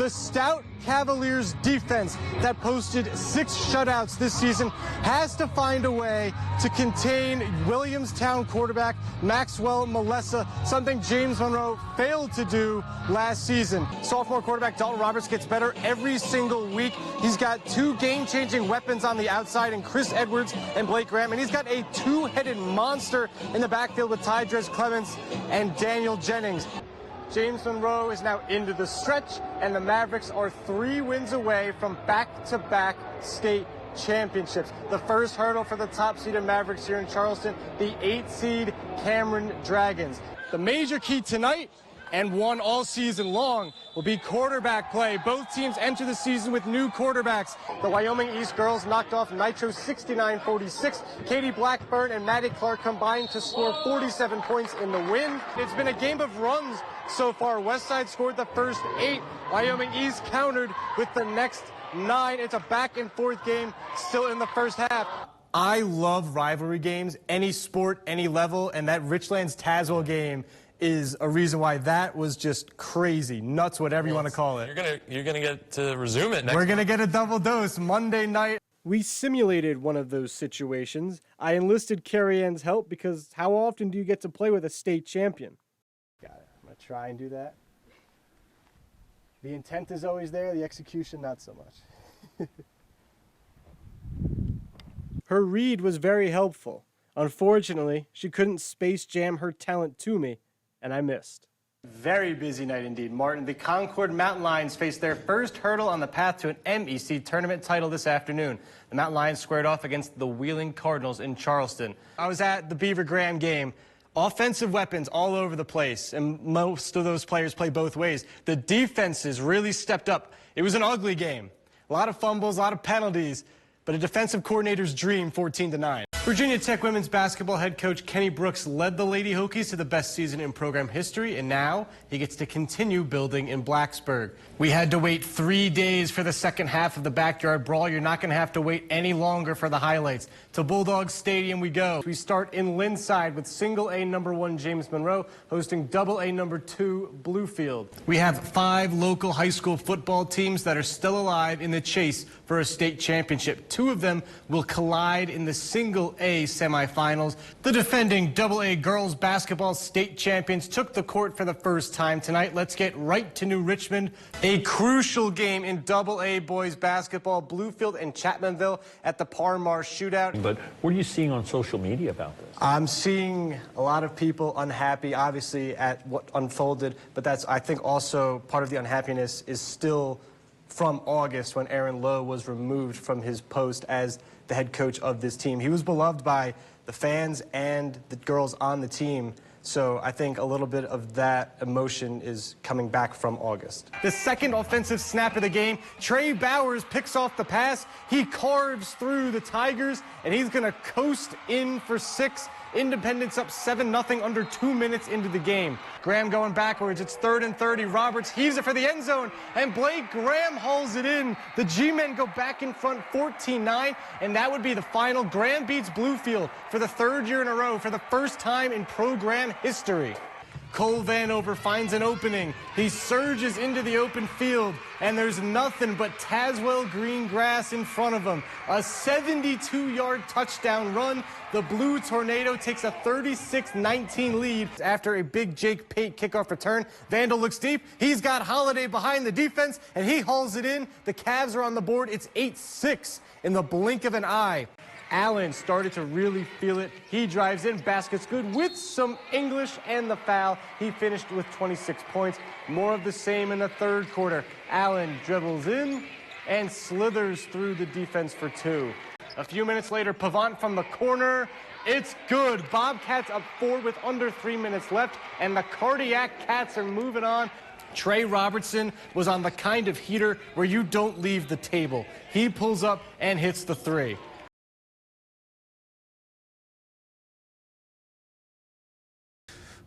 The stout Cavaliers defense that posted 6 shutouts this season has to find a way to contain Williamstown quarterback Maxwell Malessa, something James Monroe failed to do last season. Sophomore quarterback Dalton Roberts gets better every single week. He's got 2 game-changing weapons on the outside in Chris Edwards and Blake Graham, and he's got a 2-headed monster in the backfield with Tydres Clements and Daniel Jennings. James Monroe is now into the stretch, and the Mavericks are 3 wins away from back-to-back state championships. The first hurdle for the top-seeded Mavericks here in Charleston, the 8-seed Cameron Dragons. The major key tonight, and one all season long, will be quarterback play. Both teams enter the season with new quarterbacks. The Wyoming East girls knocked off Nitro 69-46. Katie Blackburn and Maddie Clark combined to score 47 points in the win. It's been a game of runs so far. Westside scored the first 8. Wyoming East countered with the next 9. It's a back-and-forth game still in the first half. I love rivalry games, any sport, any level, and that Richlands Tazewell game is a reason why that was just crazy, nuts, whatever you want to call it. You're gonna get to resume it next. We're gonna get a double dose Monday night. We simulated one of those situations. I enlisted Carrie Ann's help because how often do you get to play with a state champion? Got it. I'm gonna try and do that. The intent is always there, the execution not so much. Her read was very helpful. Unfortunately, she couldn't space jam her talent to me, and I missed. Very busy night indeed, Martin. The Concord Mountain Lions faced their first hurdle on the path to an MEC tournament title this afternoon. The Mountain Lions squared off against the Wheeling Cardinals in Charleston. I was at the Beaver Graham game. Offensive weapons all over the place, and most of those players play both ways. The defenses really stepped up. It was an ugly game. A lot of fumbles, a lot of penalties, but a defensive coordinator's dream, 14-9. Virginia Tech women's basketball head coach Kenny Brooks led the Lady Hokies to the best season in program history, and now he gets to continue building in Blacksburg. We had to wait 3 days for the second half of the Backyard Brawl. You're not going to have to wait any longer for the highlights. To Bulldog Stadium we go. We start in Linside with single A number 1 James Monroe hosting double A number 2 Bluefield. We have 5 local high school football teams that are still alive in the chase for a state championship. 2 of them will collide in the single A semifinals. The defending double A girls basketball state champions took the court for the first time tonight. Let's get right to New Richmond. A crucial game in double A boys basketball. Bluefield and Chapmanville at the Parmar shootout. But what are you seeing on social media about this? I'm seeing a lot of people unhappy, obviously, at what unfolded, but that's, I think, also part of the unhappiness is still from August when Aaron Lowe was removed from his post as the head coach of this team. He was beloved by the fans and the girls on the team. So I think a little bit of that emotion is coming back from August. The second offensive snap of the game, Trey Bowers picks off the pass. He carves through the Tigers, and he's going to coast in for 6. Independence up 7-0 under 2 minutes into the game. Graham going backwards. It's 3rd and 30. Roberts heaves it for the end zone, and Blake Graham hauls it in. The G-men go back in front 14-9, and that would be the final. Graham beats Bluefield for the 3rd year in a row for the first time in program history. Cole Vanover finds an opening. He surges into the open field, and there's nothing but Tazewell green grass in front of him. A 72-yard touchdown run. The Blue Tornado takes a 36-19 lead after a big Jake Pate kickoff return. Vandal looks deep. He's got Holiday behind the defense, and he hauls it in. The Cavs are on the board. It's 8-6 in the blink of an eye. Allen started to really feel it. He drives in, basket's good with some English and the foul. He finished with 26 points. More of the same in the 3rd quarter. Allen dribbles in and slithers through the defense for 2. A few minutes later, Pavant from the corner. It's good. Bobcats up 4 with under 3 minutes left, and the Cardiac Cats are moving on. Trey Robertson was on the kind of heater where you don't leave the table. He pulls up and hits the 3.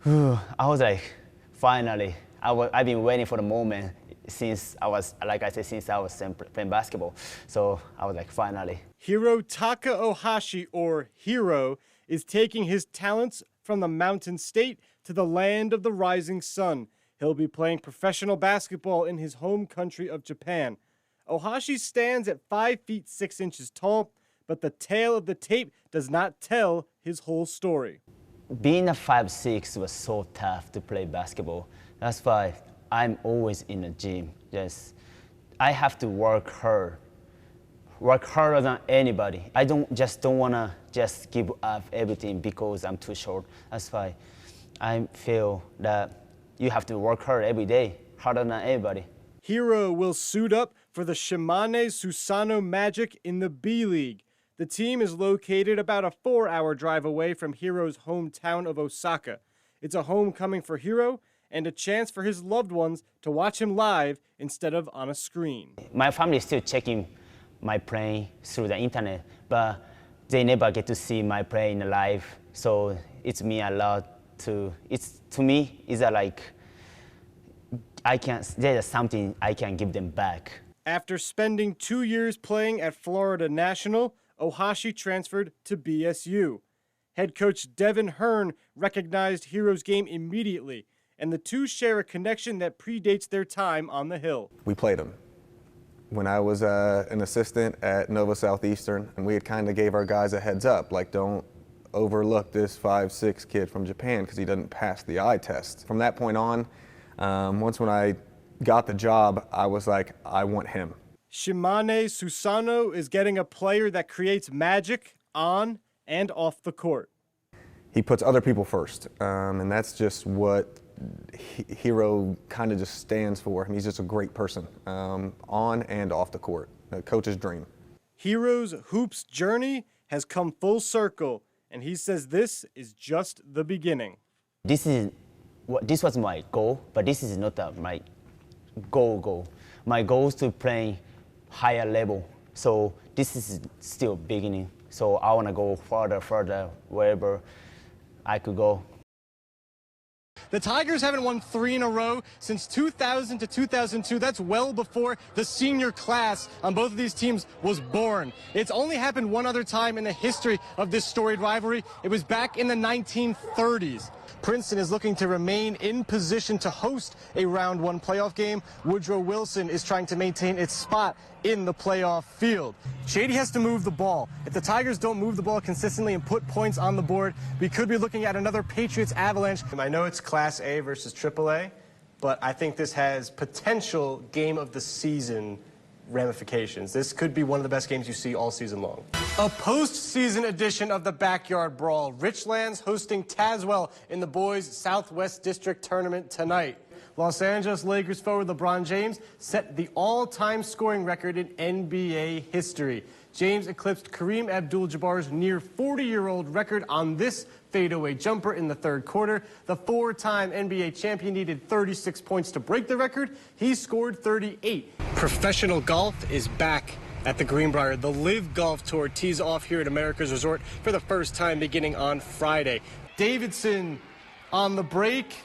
I was like, finally. I've been waiting for the moment since I was, like I said, since I was playing basketball. So I was like, finally. Hiro Taka Ohashi, or Hiro, is taking his talents from the Mountain State to the land of the rising sun. He'll be playing professional basketball in his home country of Japan. Ohashi stands at 5 feet 6 inches tall, but the tale of the tape does not tell his whole story. Being a 5'6" was so tough to play basketball. That's why I'm always in the gym. I have to work hard. Work harder than anybody. I don't wanna just give up everything because I'm too short. That's why I feel that you have to work hard every day, harder than everybody. Hiro will suit up for the Shimane Susano Magic in the B League. The team is located about a 4-hour drive away from Hiro's hometown of Osaka. It's a homecoming for Hiro and a chance for his loved ones to watch him live instead of on a screen. My family is still checking my playing through the internet, but they never get to see my playing live. So it's me a lot to me, it's there's something I can give them back. After spending 2 years playing at Florida National, Ohashi transferred to BSU. Head coach Devin Hearn recognized Hiro's game immediately, and the two share a connection that predates their time on the Hill. We played him. When I was an assistant at Nova Southeastern, and we had kind of gave our guys a heads up, like, don't overlook this 5'6" kid from Japan because he doesn't pass the eye test. From that point on, once when I got the job, I was like, I want him. Shimane Susano is getting a player that creates magic on and off the court. He puts other people first, and that's just what Hiro kind of just stands for. He's just a great person, on and off the court, a coach's dream. Hiro's hoops journey has come full circle, and he says this is just the beginning. This was my goal, but this is not my goal. My goal is to play higher level. So this is still beginning. So I want to go further, wherever I could go. The Tigers haven't won 3 in a row since 2000 to 2002. That's well before the senior class on both of these teams was born. It's only happened one other time in the history of this storied rivalry. It was back in the 1930s. Princeton is looking to remain in position to host a round 1 playoff game. Woodrow Wilson is trying to maintain its spot in the playoff field. Shady has to move the ball. If the Tigers don't move the ball consistently and put points on the board, we could be looking at another Patriots avalanche. I know it's Class A versus AAA, but I think this has potential game of the season ramifications. This could be one of the best games you see all season long. A postseason edition of the Backyard Brawl. Richlands hosting Tazewell in the boys Southwest District Tournament tonight. Los Angeles Lakers forward LeBron James set the all-time scoring record in NBA history. James eclipsed Kareem Abdul-Jabbar's near 40-year-old record on this fadeaway jumper in the third quarter. The 4-time NBA champion needed 36 points to break the record. He scored 38. Professional golf is back at the Greenbrier. The Live Golf Tour tees off here at America's Resort for the first time beginning on Friday. Davidson on the break.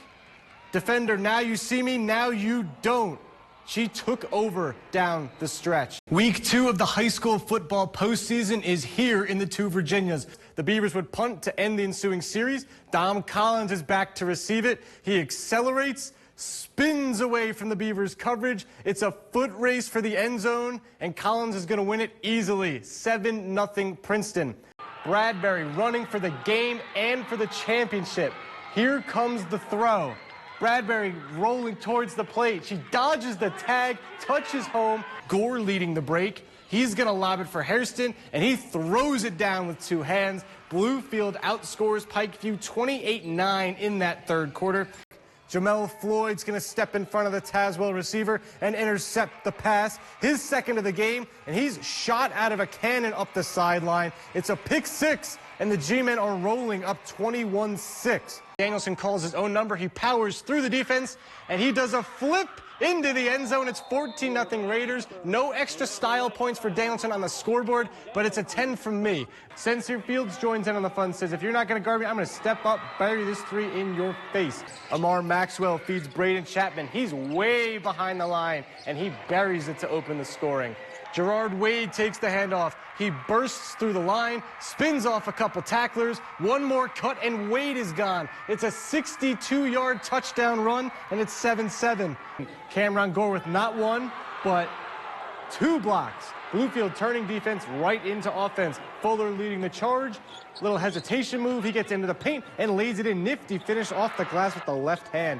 Defender, now you see me, now you don't. She took over down the stretch. Week 2 of the high school football postseason is here in the two Virginias. The Beavers would punt to end the ensuing series. Dom Collins is back to receive it. He accelerates, spins away from the Beavers' coverage. It's a foot race for the end zone, and Collins is going to win it easily. 7-0 Princeton. Bradbury running for the game and for the championship. Here comes the throw. Bradbury rolling towards the plate. She dodges the tag, touches home. Gore leading the break. He's going to lob it for Hairston, and he throws it down with 2 hands. Bluefield outscores Pikeview 28-9 in that third quarter. Jamel Floyd's going to step in front of the Tazewell receiver and intercept the pass. His second of the game, and he's shot out of a cannon up the sideline. It's a pick 6, and the G-men are rolling up 21-6. Danielson calls his own number. He powers through the defense, and he does a flip into the end zone. It's 14-0 Raiders. No extra style points for Danielson on the scoreboard, but it's a 10 from me. Sensor Fields joins in on the fun, says, if you're not going to guard me, I'm going to step up, bury this 3 in your face. Amar Maxwell feeds Braden Chapman. He's way behind the line, and he buries it to open the scoring. Gerard Wade takes the handoff. He bursts through the line, spins off a couple tacklers, one more cut, and Wade is gone. It's a 62-yard touchdown run, and it's 7-7. Cameron Gore with not one, but 2 blocks. Bluefield turning defense right into offense. Fuller leading the charge. Little hesitation move. He gets into the paint and lays it in. Nifty finish off the glass with the left hand.